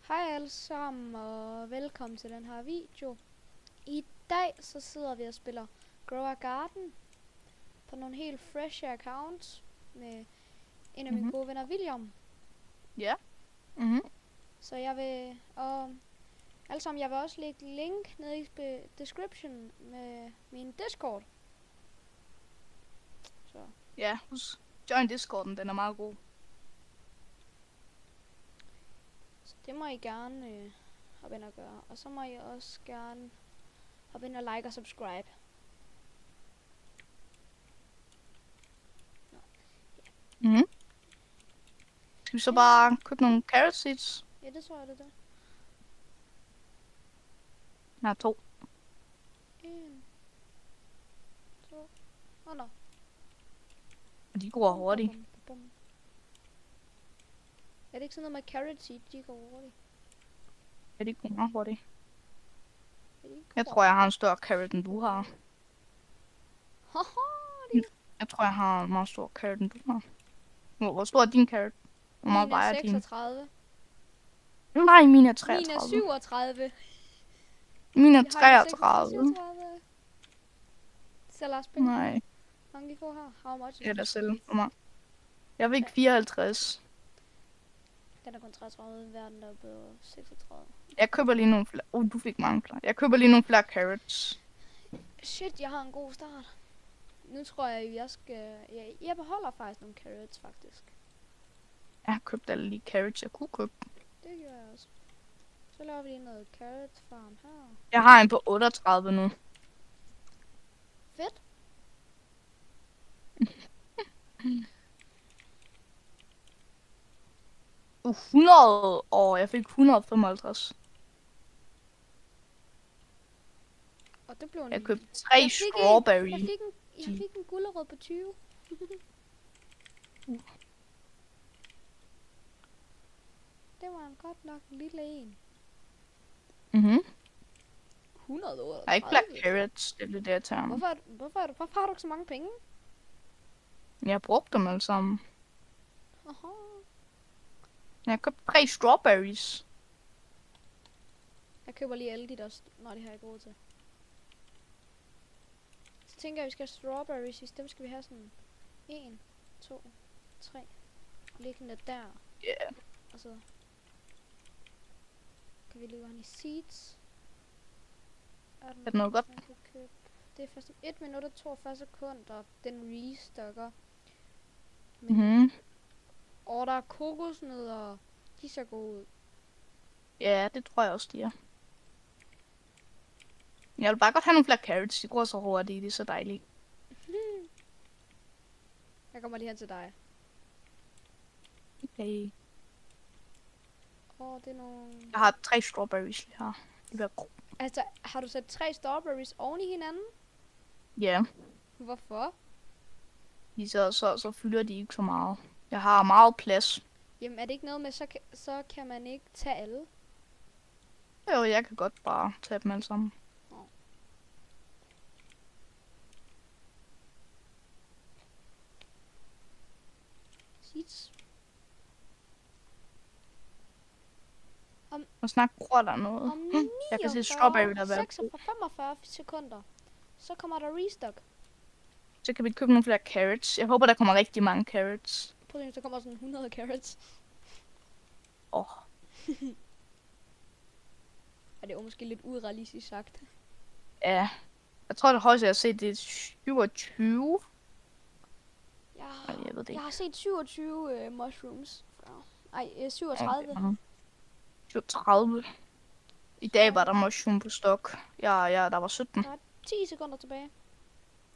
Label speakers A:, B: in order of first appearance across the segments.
A: Hej alle sammen og velkommen til den her video. I dag så sidder vi og spiller Grow a Garden på nogle helt fresh accounts med en af mine gode venner William.
B: Ja.
A: Så jeg vil alle sammen, jeg vil også lægge link nede i description med min Discord. Så
B: Ja, join Discorden, den er meget god.
A: det må I gerne hoppe ind og gøre. Og så må I også gerne hoppe ind og like og subscribe.
B: Skal vi så bare købe nogle carrot seeds?
A: Ja, det tror jeg, det er det.
B: Jeg har 2.
A: 1, 2, nå.
B: Og de går hurtigt.
A: Er det ikke sådan noget med carrot seed, de går hurtigt?
B: Ja, de går meget hurtigt. Jeg tror, jeg har en større carrot, end du har. Jeg tror, jeg har en meget stor carrot, end du har. Hvor stor er din carrot? Hvor meget vejer din?
A: 36.
B: Nej, min er 33.
A: Min er 37.
B: Min er 33.
A: Så Lars Bæk.
B: Nej.
A: Mange vi får her. How much?
B: Ja, der selv. Jeg fik 54.
A: Den er kun 33, verden der er blevet 36.
B: Jeg køber lige nogle flere. Du fik mange flere. Jeg køber lige nogle flere carrots.
A: Shit, jeg har en god start. Nu tror jeg skal... Jeg beholder faktisk nogle carrots, faktisk.
B: Jeg har købt alle de carrots, jeg kunne købe.
A: Det gør jeg også. Så laver vi lige noget carrot farm her.
B: Jeg har en på 38 nu.
A: Fedt.
B: 100 og jeg fik 155.
A: Og det blev en...
B: Jeg købte 3 strawberry.
A: Jeg fik en gulerod på 20. Det var en godt nok lille en. 138.
B: Jeg har ikke black carrots, det er det jeg tager.
A: Hvorfor har du ikke så mange penge?
B: Jeg har brugt dem alle sammen.
A: Aha.
B: Jeg har købt 3 strawberries.
A: Jeg køber lige alle de der, når det har jeg råd til. Så tænker jeg, at vi skal have strawberries. I dem skal vi have sådan 1, 2, 3 liggende der.
B: Ja. Yeah.
A: Og så kan vi lige have i seeds.
B: Er det noget godt?
A: Det er først 1 minut og 42 sekunder. Den restocker. Og der er kokosnødder. De ser gode ud.
B: Ja, det tror jeg også, de er. Jeg vil bare godt have nogle flere carrots. De går så hurtigt, det er så dejligt.
A: Jeg kommer lige hen til dig.
B: Okay.
A: Det er nogle...
B: Jeg har 3 strawberries lige her. De bliver gode.
A: Altså, har du sat 3 strawberries oven i hinanden?
B: Ja.
A: Hvorfor?
B: Så fylder de ikke så meget. Jeg har meget plads.
A: Jamen, er det ikke noget med, så kan man ikke tage alle?
B: Jo, jeg kan godt bare tage dem alle sammen.
A: Seeds.
B: Og snart gror der noget. Jeg kan se strawberry der være.
A: 45 sekunder. Så kommer der restock.
B: Så kan vi købe nogle flere carrots. Jeg håber, der kommer rigtig mange carrots.
A: Prøv at se, så kommer sådan 100 carrots.
B: Og
A: det er måske lidt urealistisk sagt.
B: ja. Jeg tror, det højeste, jeg har set, det er 27. Jeg ved det ikke.
A: Jeg har set 27 mushrooms. Ej, 37.
B: 37. I dag var der mushroom på stok. Ja, der var 17.
A: Der er 10 sekunder tilbage.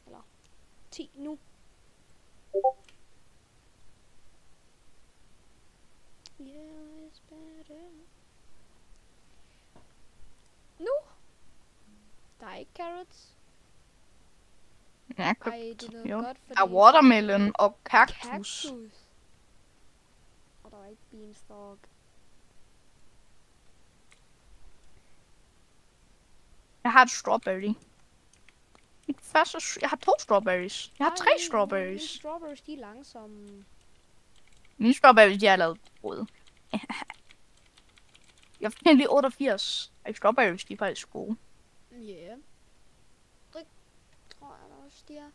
A: Eller 10 nu. Yeah, it's better. Nu! Der er ikke carrots.
B: Jeg
A: Ej, det er noget
B: jo.
A: godt, fordi...
B: Der er watermelon og cactus.
A: Og der er ikke beanstalk.
B: Jeg har et strawberry. Jeg har 2 strawberries. Jeg har 3 strawberries.
A: Mine strawberries, de er langsomme.
B: Mine strawberries, de er lavet brød. Jeg finder lige 88. Strawberries, de er faktisk gode.
A: Ja. Det tror jeg også, de er.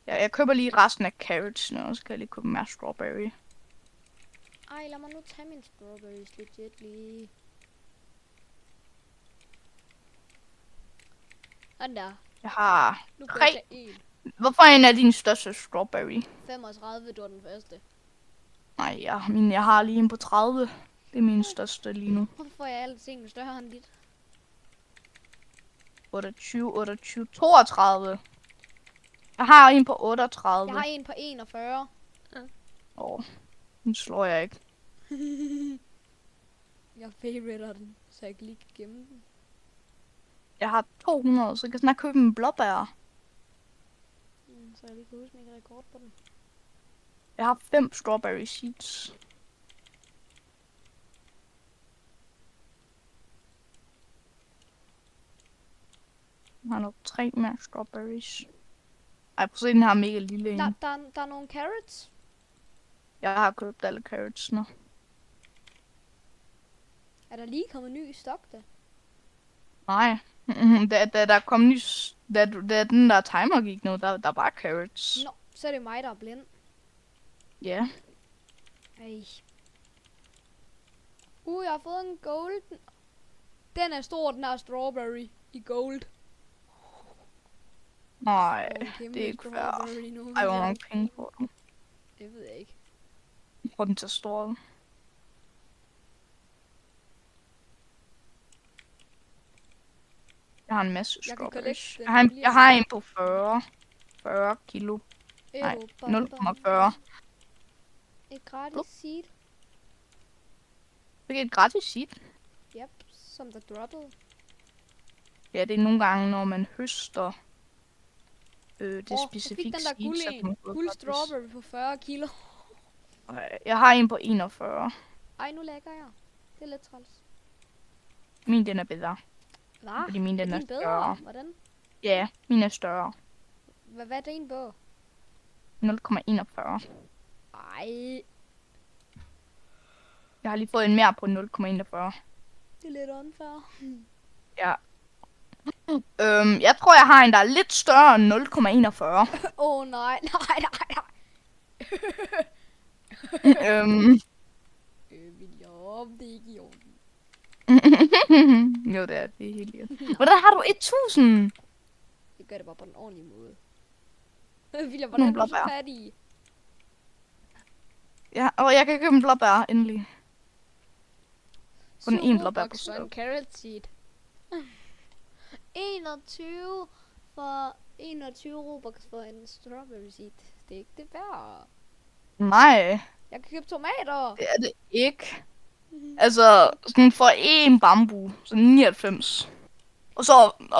B: Ja, jeg køber lige resten af carrots, og så kan jeg lige købe mere strawberry.
A: Ej, lad mig nu tage mine strawberries legit lige. Sådan der.
B: Jeg har
A: Nu
B: 3.
A: køber jeg en.
B: Hvorfor er en af din største strawberry?
A: 35, det var den første.
B: Nej, jeg har lige en på 30. Det er min største lige nu.
A: Hvorfor får jeg alle tingene større end dit?
B: 28, 28, 32. Jeg har en på 38.
A: Jeg har en på 41.
B: Den slår jeg ikke.
A: Jeg favoriter den, så jeg kan lige gemme den.
B: Jeg har 200, så jeg kan snart købe en blåbær.
A: Så jeg lige kan huske min rekord på den.
B: Jeg har 5 strawberry seeds. Jeg har nok 3 mere strawberries. Ej, prøv at se, den her mega lille en.
A: Der er nogle carrots.
B: Jeg har købt alle carrots nu.
A: Er der lige kommet ny stok der?
B: Nej. Da der kom ny... Da den der timer gik nu, der var carrots.
A: Nå, så er det mig, der er blind.
B: Ja.
A: Ej. Jeg har fået en golden. Den er stor, den her strawberry i gold.
B: Nej,
A: Kæmpe
B: det er ikke fair.
A: strawberry nu.
B: Ej, hvor mange penge får du?
A: Det ved jeg ikke.
B: Får den til stor. Jeg har en masse
A: Jeg kan
B: strawberries.
A: collect den,
B: Jeg har en på 40 kilo. Nej, 0,40.
A: Et gratis seed.
B: Det er et gratis seed.
A: Yep, som der droppede.
B: Ja, det er nogle gange, når man høster det specifikke
A: den der
B: seed, så kan man få
A: guld
B: gratis.
A: strawberry på 40 kilo.
B: Jeg har en på 41.
A: Ej, nu lægger jeg. Det er lidt træls.
B: Min den er bedre.
A: Hvad?
B: Fordi min den er
A: din bedre?
B: større.
A: Hvordan?
B: Ja, min er større.
A: Hvad er din på?
B: 0,41.
A: Ej,
B: Jeg har lige fået en mere på 0,41.
A: det er lidt unfair.
B: Ja. Jeg tror, jeg har en, der er lidt større end 0,41.
A: Nej. William, det er ikke i orden.
B: Jo, det er helt irriterende. Hvordan har du 1000?
A: Jeg gør det bare på en ordentlig måde. William, hvordan er du så fattig?
B: Ja, og jeg kan købe en blåbær, endelig. Kun en blåbær på
A: for en carrot seed. 21 for 21 Robux for en strawberry seed. Det er ikke det værd.
B: Nej,
A: Jeg kan købe tomater.
B: det er det ikke. Altså, sådan for en bambu, så 99. Og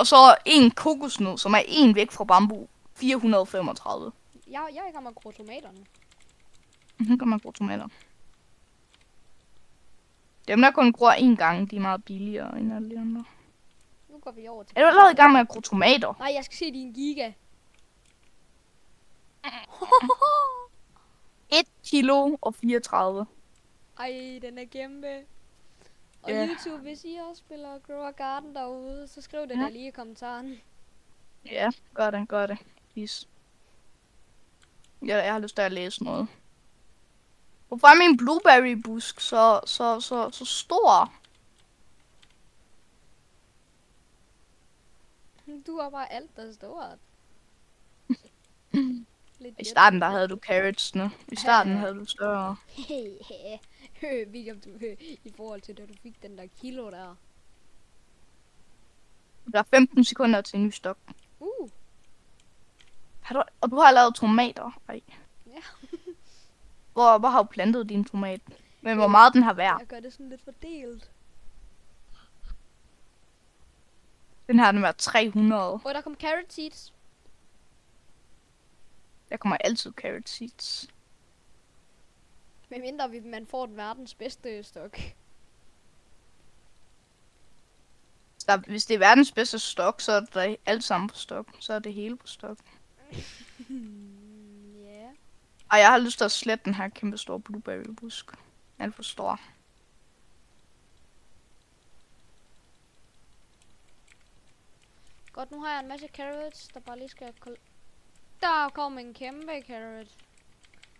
B: så en kokosnød, som er en væk fra bambu, 435.
A: Jeg er i gang med at gro tomaterne.
B: Nu kan man bruge tomater. Dem, der kun gror en gang, de er meget billigere end alle de andre.
A: Nu går vi over til...
B: Er du allerede i gang med at gro tomater?
A: Nej, jeg skal se din giga.
B: 1 kilo og 34.
A: Ej, den er kæmpe. Og
B: Ja.
A: YouTube, hvis I også spiller Grow a Garden derude, så skriv det
B: Ja.
A: der lige i kommentaren.
B: Ja, gør det. Please. Jeg har lyst til at læse noget. Hvorfor er min blueberry busk så stor?
A: Du har bare alt, der er stort.
B: I starten der havde du carrotsene. I starten havde du større.
A: William, i forhold til da du fik den der kilo der.
B: Der er 15 sekunder til en ny stok. Og du har lavet tomater. Ej.
A: Ja.
B: Hvor har du plantet din tomat? Men hvor meget den har værd?
A: Jeg gør det sådan lidt fordelt.
B: Den har den været 300.
A: Der kom carrot seeds.
B: Der kommer altid carrot seeds.
A: Med mindre man får den verdens bedste stok.
B: Hvis det er verdens bedste stok, så er det alt sammen på stok. Så er det hele på stok.
A: Ja.
B: Og jeg har lyst til at slette den her kæmpe store blueberry busk. Alt for stor.
A: Godt, nu har jeg en masse carrots, der bare lige skal... Der kom en kæmpe carrot.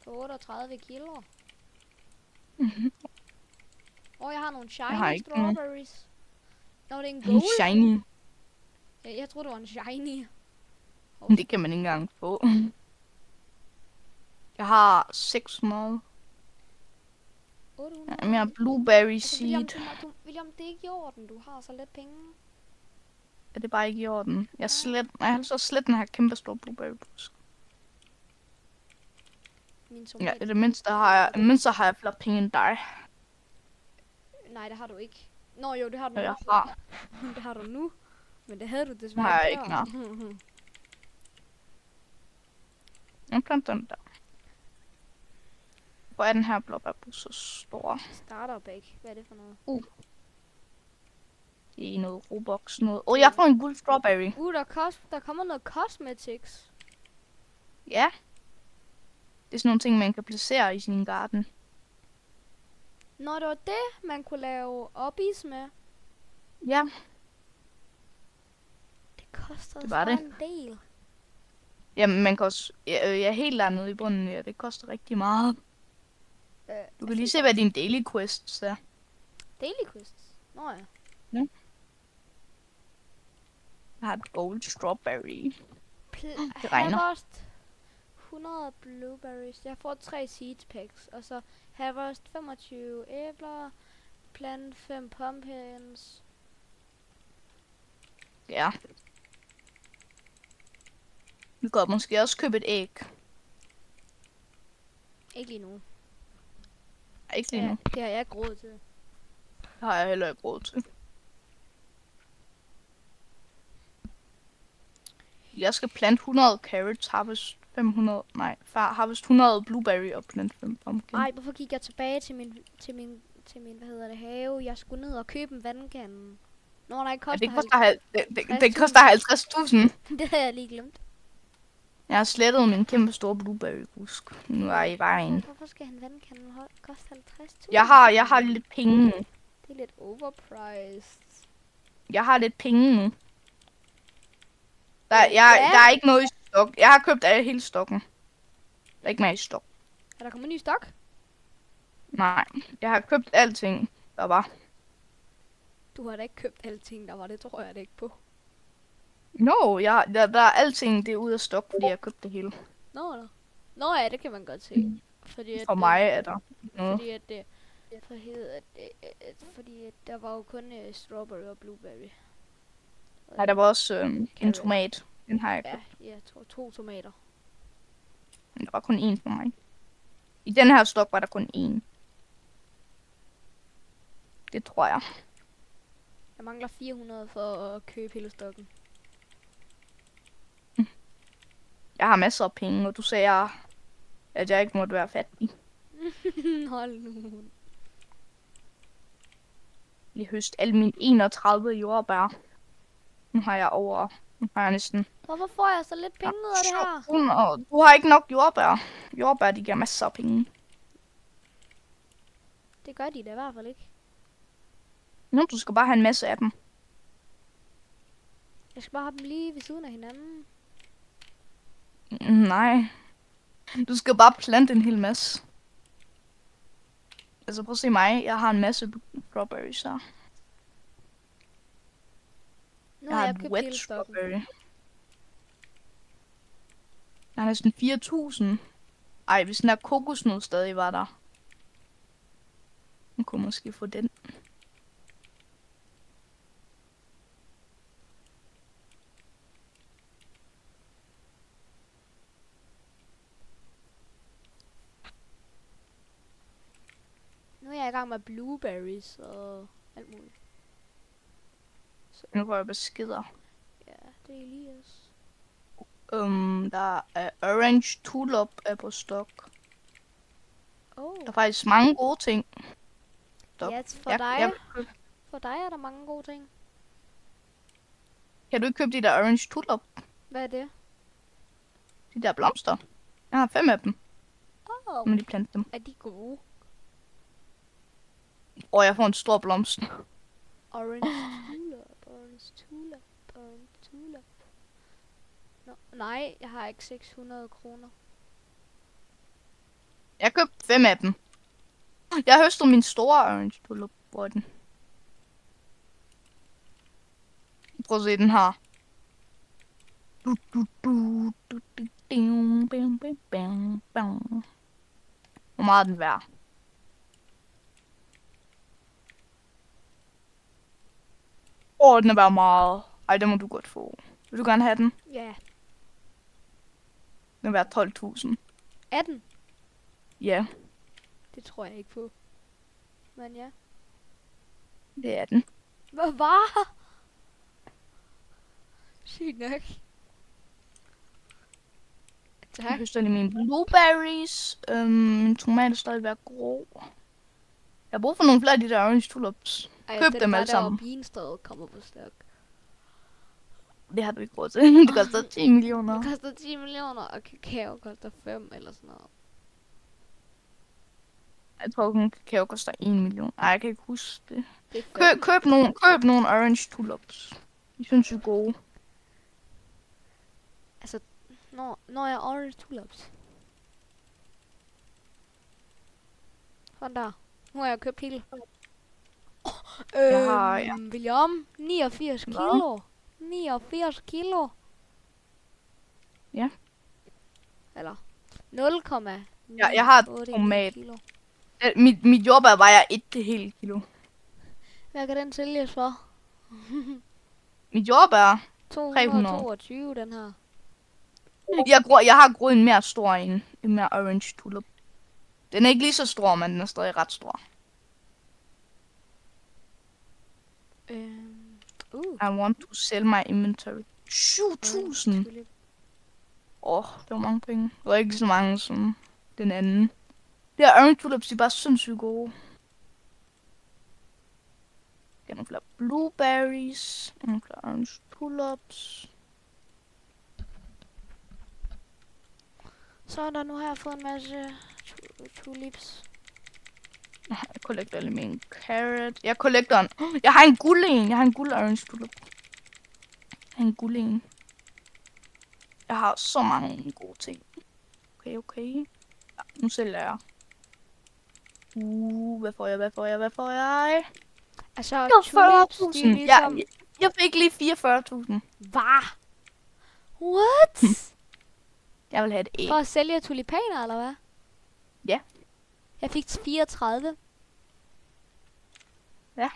A: På 38 kilo. Og jeg har nogle shiny strawberries. Nå, det er en gold.
B: Shiny.
A: Jeg troede, det var en shiny.
B: Det kan man ikke engang få. Jeg har 600.
A: 800.
B: Jamen, jeg har blueberry
A: Altså,
B: seed.
A: William, det er ikke i orden. Du har så lidt penge.
B: Er det bare ikke i orden? Jeg har så slet den her kæmpe store blueberry busk. Ja, i det mindste har jeg flere penge end dig.
A: Nej, det har du ikke. Nå jo, det har du nu.
B: Jeg har.
A: Det har du nu. Men det havde du desværre
B: Nej,
A: før.
B: ikke noget. Jeg planter den der. Hvor er den her blåbærbus så stor?
A: Starterbæk. Hvad er det for noget?
B: Det er noget Robux noget. Jeg får en guld strawberry.
A: Der kommer noget cosmetics.
B: Ja. Det er sådan nogle ting, man kan placere i sin garden.
A: Nå, det var det, man kunne lave obbies med.
B: Ja.
A: Det koster
B: det var
A: så
B: det.
A: en del.
B: Jamen, man kan også... Jeg er helt dernede i bunden, ja. Det koster rigtig meget. Du kan lige se, hvad din daily quests er.
A: Daily quests? Nå ja.
B: Ja. Jeg har et gold strawberry. Det regner.
A: Harvest 100 blueberries. Jeg får 3 seed packs. Og så harvest 25 æbler. Plant 5 pumpkins.
B: Ja. Vi kan måske også købe et æg.
A: Ikke lige nu.
B: Ikke lige nu.
A: Det har jeg ikke råd til.
B: Det har jeg heller ikke råd til. Jeg skal plante 100 carrots, harvest 500, harvest 100 blueberry og plante 5 pumpkin.
A: Ej, hvorfor gik jeg tilbage til min have? Jeg skulle ned og købe en vandkande. Nå, nej,
B: det koster 50.000.
A: Det har jeg lige glemt.
B: Jeg har slettet min kæmpe store blueberry busk. Nu er jeg i vejen.
A: Hvorfor skal en vandkande koste 50.000?
B: Jeg har lidt penge nu.
A: Det er lidt overpriced.
B: Jeg har lidt penge nu. Der er ikke noget i stok. Jeg har købt hele stokken. Der er ikke mere i stok.
A: Er der kommet ny stok?
B: Nej, jeg har købt alting, der var.
A: Du har da ikke købt alting, der var. Det tror jeg da ikke på.
B: No, der er alting, det er ude af stok, fordi jeg har købt det hele.
A: Nå ja, det kan man godt se. Fordi
B: for mig er der noget.
A: Fordi at der var jo kun strawberry og blueberry.
B: Nej, der var også en tomat. Den har jeg købt.
A: Ja, jeg tror 2 tomater.
B: Men der var kun én for mig. I den her stok var der kun én. Det tror jeg.
A: Jeg mangler 400 for at købe hele stokken.
B: Jeg har masser af penge, og du sagde, at jeg ikke måtte være fattig.
A: Hold nu.
B: Jeg høst alle mine 31 jordbær. Nu har jeg næsten...
A: Hvorfor får jeg så lidt penge ud af det her?
B: Og du har ikke nok jordbær. Jordbær, de giver masser af penge.
A: Det gør de da i hvert fald ikke.
B: Nu, du skal bare have en masse af dem.
A: Jeg skal bare have dem lige ved siden af hinanden.
B: Nej. Du skal bare plante en hel masse. Altså prøv at se mig. Jeg har en masse strawberries her.
A: Nu har jeg købt hele stokken.
B: Jeg har næsten 4.000. Ej, hvis den her kokosnød stadig var der. Man kunne måske få den.
A: Nu er jeg i gang med blueberries og alt muligt.
B: Så. Nu får jeg beskeder.
A: Ja, det er Elias.
B: Der er orange tulip er på stok.
A: Oh.
B: Der er faktisk mange gode ting.
A: Ja, for dig er der mange gode ting.
B: Kan du ikke købe de der orange tulip?
A: Hvad er det?
B: De der blomster. Jeg har 5 af dem.
A: Oh.
B: Må lige plante dem.
A: Er de gode?
B: Jeg får en stor blomst.
A: Orange tulip, orange tulip, orange tulip. Nej, jeg har ikke 600 kroner.
B: Jeg købte 5 af dem. Jeg høstede min store orange tulip. Hvor er den? Prøv at se den her. Hvor meget er den værd? Den er værd meget. Ej, den må du godt få. Vil du gerne have den?
A: Ja.
B: Den er værd 12.000.
A: 18?
B: Ja,
A: Det tror jeg ikke på. Men ja.
B: det er den.
A: Hvad var? Sygt nok.
B: Jeg
A: Tak.
B: høster lige mine blueberries. Min tomat er stadig ved at gro. Jeg har brug for nogle flere af de der orange tulips. Køb dem alle sammen.
A: Beanstredet kommer på stok.
B: Det har du ikke råd til. Det koster 10 millioner.
A: Det koster 10 millioner, og kakao koster 5 eller sådan noget.
B: Jeg tror kun kakao koster 1 million. Ej, jeg kan ikke huske det.
A: Det er 5.
B: Køb nogle orange tulips. De synes, de er gode.
A: Altså, når jeg orange tulips. Sådan der. Nu har jeg købt hele.
B: Ja.
A: William, 89 kilo. 89 kilo.
B: Ja.
A: Eller 0,9.
B: Jeg har tomat.
A: Kilo.
B: Mit jordbær vejer 1 kilo.
A: Hvad kan den sælges for?
B: Mit jordbær?
A: 222, den her.
B: Jeg har groet en mere stor en mere orange tulip. Den er ikke lige så stor, men den er stadig ret stor. I want to sell my inventory. 7.000. Det var mange penge. Det var ikke så mange som den anden. Det her orange tulips, de er bare sindssygt gode. Jeg har nogle flere blueberries. Nogle flere orange tulips.
A: Så nu har jeg fået en masse tulips.
B: Jeg kollekter lige min carrot. Jeg kollekter en. Jeg har en guld en. Jeg har en guld orange tulip. Jeg har en guld en. Jeg har så mange gode ting. Okay. Ja, nu sælger jeg. Hvad får jeg?
A: Altså,
B: 40.000.
A: Ligesom...
B: Jeg fik lige 44.000.
A: Hvad? What?
B: Jeg vil have et æg.
A: For at sælge tulipaner, eller hvad?
B: Ja.
A: Jeg fik 34.
B: Ja.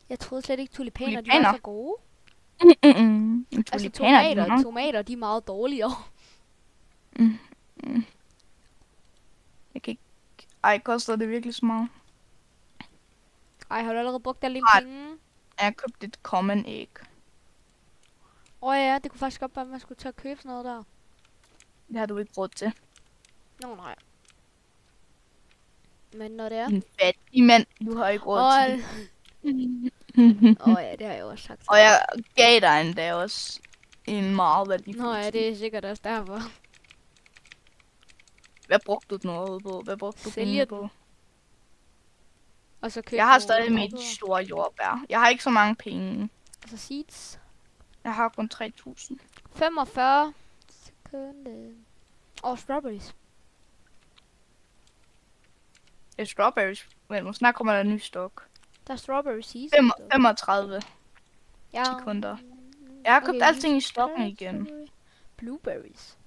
A: Jeg troede slet ikke, tulipaner. De var så gode. Altså, tomater, de er meget dårligere.
B: Jeg kan ikke... Ej, koster det virkelig så meget?
A: Ej, har du allerede brugt der lille penge?
B: Jeg købte et common æg.
A: Ja, det kunne faktisk godt være, at man skulle tage og købe sådan noget der.
B: Det har du ikke råd til.
A: Nej. Men når det er...
B: En fattig mand, du har ikke råd til det.
A: Ja, det har jeg også sagt.
B: Og jeg gav dig endda også en meget værdifuld.
A: Ja, det er sikkert også derfor.
B: Hvad brugte du noget på? Hvad brugte du penge på?
A: Og så købte
B: jeg har stadig mit store jordbær. Jeg har ikke så mange penge.
A: Altså seeds.
B: Jeg har kun 3.000.
A: 45 sekunder. Og strawberries.
B: Strawberries? Men snart kommer der en ny stok.
A: Der er strawberry seeds.
B: 35 sekunder. Jeg har købt alting i stokken igen.
A: Blueberries.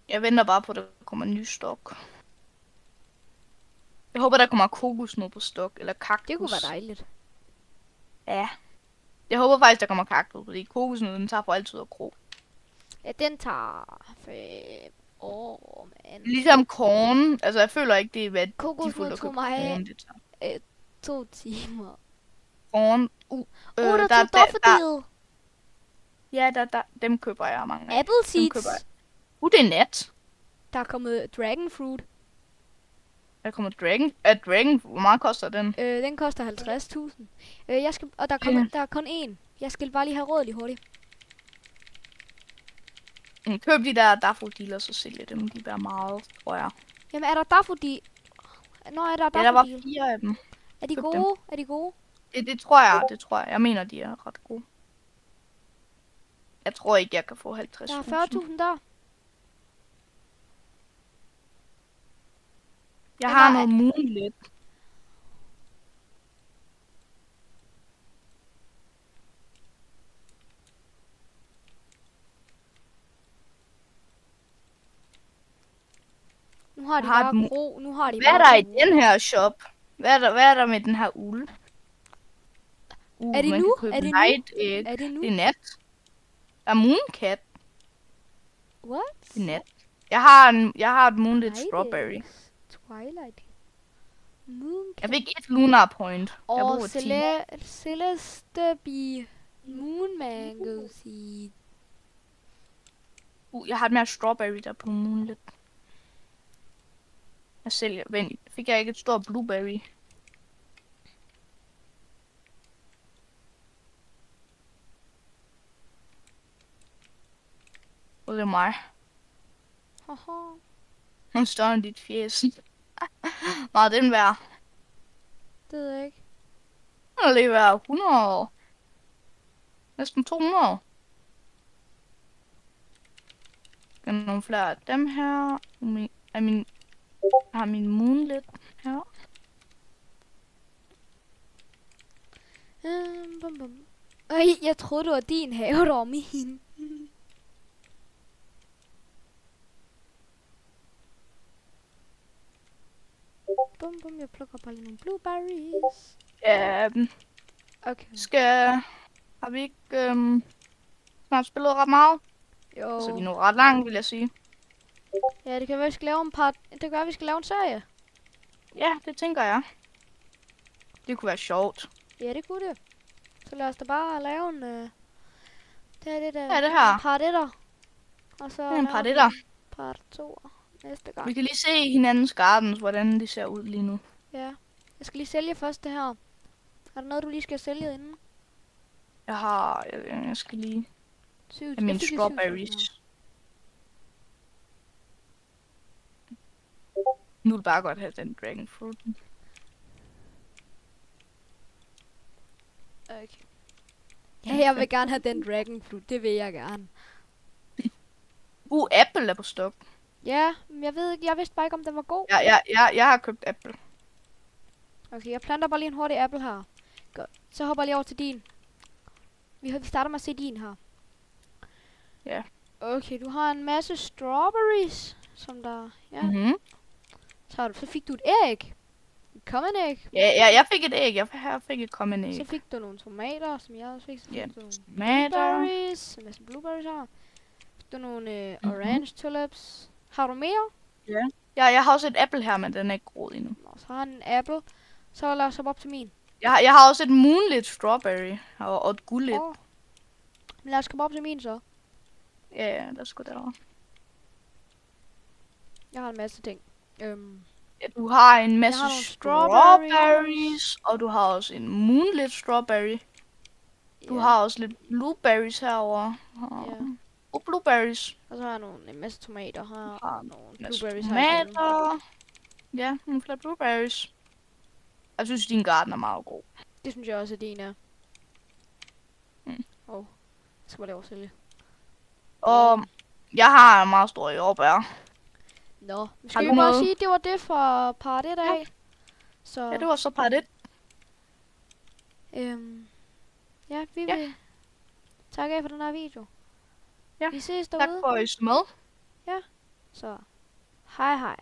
B: Jeg venter bare på, at der kommer en ny stok. Jeg håber, der kommer kokosnød på stok, eller kaktus.
A: Det kunne være dejligt.
B: Ja. Jeg håber faktisk, der kommer kaktus, fordi kokosnøden tager for altid at gro.
A: Ja, den tager 5 år, mand.
B: Ligesom korn. Altså, jeg føler ikke, det er
A: kokosnød tog mig 2 timer.
B: Korn.
A: Der er daffodil.
B: Ja, dem køber jeg mange af.
A: Apple seeds.
B: Det er net.
A: Der er kommet dragon fruit.
B: Der kommer dragon. Hvor meget koster den?
A: Den koster 50.000. Og der er kun én. Jeg skal bare lige have råd lige hurtigt.
B: Køb de der daffodil, og så sælge dem. De bliver meget, tror jeg.
A: Jamen, er der daffodil? Nå, er der daffodil?
B: Ja, der var 4 af dem.
A: Er de gode? Er de gode?
B: Det tror jeg, det tror jeg. Jeg mener, de er ret gode. Jeg tror ikke, jeg kan få 50.000.
A: Jeg har 40.000 der.
B: Jeg har noget Moonlit.
A: Nu har de
B: Jeg har
A: bare
B: et
A: gro. Nu har de
B: Hvad er
A: bare
B: der i
A: gro.
B: den her shop? Hvad er der med den her uld?
A: Er det
B: man
A: nu?
B: kan købe
A: Er det
B: light
A: nu?
B: egg.
A: Er det nu?
B: Det er nat. Der er Mooncat.
A: What?
B: Det er nat. Jeg har et Moonlit Strawberry.
A: Twilight. Mooncat.
B: Jeg fik et Lunar Point. Jeg
A: Og
B: bruger 10.
A: Celeste Bee. Moon Mango Seed.
B: Jeg har et mere Strawberry der på Moonlit. Jeg sælger. Vent, fik jeg ikke et stort Blueberry? Og det er mig.
A: Haha.
B: Hun står i dit fjes. Meget den værd.
A: Det ved jeg ikke.
B: Den er lige værd 100 år. Næsten 200 år. Der er nogle flere af dem her. Jeg har min Moonlit her.
A: Bum, bum. Øj, jeg troede, det var din have, der var min. Bum, bum, jeg plukker bare lige nogle blueberries.
B: Ja,
A: Okay.
B: har vi ikke snart spillet ret meget?
A: Jo.
B: Så vi er nu ret langt, vil jeg sige.
A: Ja, det kan være, vi skal lave en par... Det kan være, vi skal lave en serie.
B: Ja, det tænker jeg. Det kunne være sjovt.
A: Ja, det kunne det. Så lad os da bare lave en... Det er det der.
B: Ja, det her.
A: En par detter. Og så
B: Det er en
A: lave
B: par det der.
A: part 2 næste gang.
B: Vi kan lige se hinandens gardens, hvordan de ser ud lige nu.
A: Ja. Jeg skal lige sælge først det her. Er der noget, du lige skal sælge inden?
B: Jeg skal lige have mine
A: Jeg fik lige 7.000
B: strawberries. Nu vil jeg bare godt have den dragon fruit.
A: her. Okay. Ja, jeg vil gerne have den dragon fruit. Det vil jeg gerne.
B: Apple er på stok.
A: Ja, men jeg ved ikke. Jeg vidste bare ikke, om den var god.
B: Jeg har købt apple.
A: Okay, jeg planter bare lige en hurtig apple her. Godt. Så hopper jeg lige over til din. Vi starter med at se din her.
B: Ja.
A: Okay, du har en masse strawberries, som der... Ja.
B: Mhm.
A: Så fik du et æg. Et common æg.
B: Ja, jeg fik et æg. Jeg fik et common æg.
A: Så fik du nogle tomater, som jeg også fik. Så
B: Ja,
A: fik du nogle
B: tomater.
A: blueberries. En masse blueberries her. Fik du nogle orange tulips. Har du mere?
B: Ja. Jeg har også et apple her, men den er ikke groet endnu.
A: Nå, så har jeg en apple. Så lad os hoppe op til min.
B: Jeg har også et Moonlit Strawberry og et guldligt.
A: Oh. Men lad os komme op til min så.
B: Ja, der skulle derovre.
A: Jeg har en masse ting.
B: Ja, du har en masse
A: nogle
B: strawberries, og du har også en Moonlit Strawberry. Du
A: Ja.
B: har også lidt blueberries herovre.
A: Ja.
B: Og blueberries.
A: Og så har jeg en masse tomater her.
B: Har
A: Nogle
B: en masse
A: blueberries her igen.
B: tomater. Ja, nogle flere blueberries. Jeg synes, din garden er meget god.
A: Det synes jeg også, at din er.
B: Mm.
A: Jeg skal bare lave at sælge.
B: Og jeg har en meget stor jordbær.
A: Nå,
B: Har
A: skal vi
B: du
A: bare
B: noget?
A: sige, at det var det for part 1 af. Så,
B: Ja, det var så part 1.
A: ja, vi
B: Ja.
A: vil takke af for den her video.
B: Ja,
A: Vi ses
B: Tak
A: derude.
B: for at I så med.
A: Så, hej hej.